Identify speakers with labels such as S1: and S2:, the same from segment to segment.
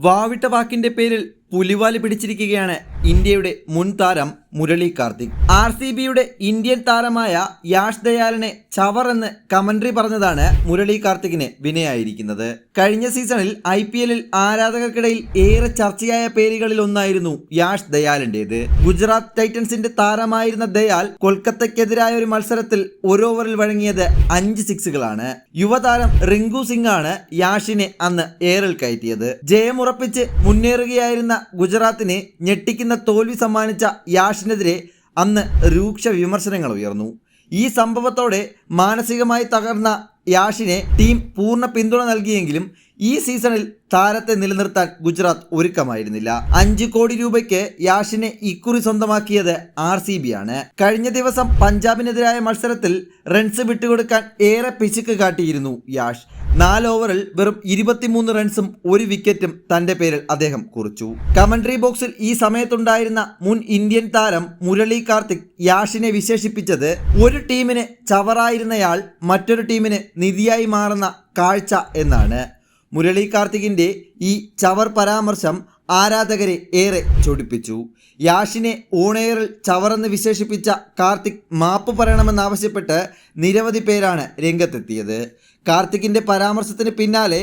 S1: വാവിട്ട വാക്കിന്റെ പേരിൽ പുലിവാല് പിടിച്ചിരിക്കുകയാണ് ഇന്ത്യയുടെ മുൻ താരം മുരളി കാർത്തിക്. RCBയുടെ ഇന്ത്യൻ താരമായ യാഷ് ദയാലിനെ ചവർ എന്ന് കമന്ററി പറഞ്ഞതാണ് മുരളി കാർത്തിക്കിന് വിനയായിരിക്കുന്നത്. കഴിഞ്ഞ സീസണിൽ IPLൽ ആരാധകർക്കിടയിൽ ഏറെ ചർച്ചയായ പേരുകളിൽ ഒന്നായിരുന്നു യാഷ് ദയാലിന്റേത്. ഗുജറാത്ത് ടൈറ്റൻസിന്റെ താരമായിരുന്ന ദയാൽ കൊൽക്കത്തയ്ക്കെതിരായ ഒരു മത്സരത്തിൽ ഒരു ഓവറിൽ വഴങ്ങിയത് 5 സിക്സുകളാണ്. യുവതാരം റിങ്കു സിംഗ് ആണ് യാഷിനെ അന്ന് ഏറിൽ കയറ്റിയത്. ജയമുറപ്പിച്ച് മുന്നേറുകയായിരുന്ന ഗുജറാത്തിന് ഞെട്ടിക്കുന്ന തോൽവി സമ്മാനിച്ച യാഷിനെതിരെ അന്ന് രൂക്ഷ വിമർശനങ്ങൾ ഉയർന്നു. ഈ സംഭവത്തോടെ മാനസികമായി തകർന്ന യാഷിനെ ടീം പൂർണ്ണ പിന്തുണ നൽകിയെങ്കിലും ഈ സീസണിൽ താരത്തെ നിലനിർത്താൻ ഗുജറാത്ത് ഒരുക്കമായിരുന്നില്ല. 5 കോടി രൂപയ്ക്ക് യാഷിനെ ഇക്കുറി സ്വന്തമാക്കിയത് RCB ആണ്. കഴിഞ്ഞ ദിവസം പഞ്ചാബിനെതിരായ മത്സരത്തിൽ റൺസ് വിട്ടുകൊടുക്കാൻ ഏറെ പിശുക്ക് കാട്ടിയിരുന്നു യാഷ്. 4 ഓവറിൽ വെറും 23 റൺസും 1 വിക്കറ്റും തന്റെ പേരിൽ അദ്ദേഹം കുറിച്ചു. കമന്ററി ബോക്സിൽ ഈ സമയത്തുണ്ടായിരുന്ന മുൻ ഇന്ത്യൻ താരം മുരളി കാർത്തിക് യാഷിനെ വിശേഷിപ്പിച്ചത് ഒരു ടീമിന് ചവറായിരുന്നയാൾ മറ്റൊരു ടീമിന് നിധിയായി മാറുന്ന കാഴ്ച എന്നാണ്. മുരളി കാർത്തികിന്റെ ഈ ചവർ പരാമർശം ആരാധകരെ ഏറെ ചൊടിപ്പിച്ചു. യാഷിനെ ഓണെയറിൽ ചവറെന്ന് വിശേഷിപ്പിച്ച കാർത്തിക് മാപ്പ് പറയണമെന്നാവശ്യപ്പെട്ട് നിരവധി പേരാണ് രംഗത്തെത്തിയത്. കാർത്തിക്കിന്റെ പരാമർശത്തിന് പിന്നാലെ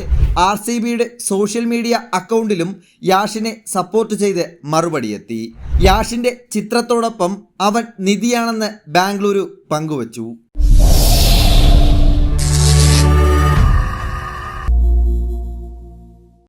S1: RCBയുടെ സോഷ്യൽ മീഡിയ അക്കൗണ്ടിലും യാഷിനെ സപ്പോർട്ട് ചെയ്ത് മറുപടിയെത്തി. യാഷിന്റെ ചിത്രത്തോടൊപ്പം അവൻ നിധിയാണെന്ന് ബാംഗ്ലൂരു പങ്കുവച്ചു.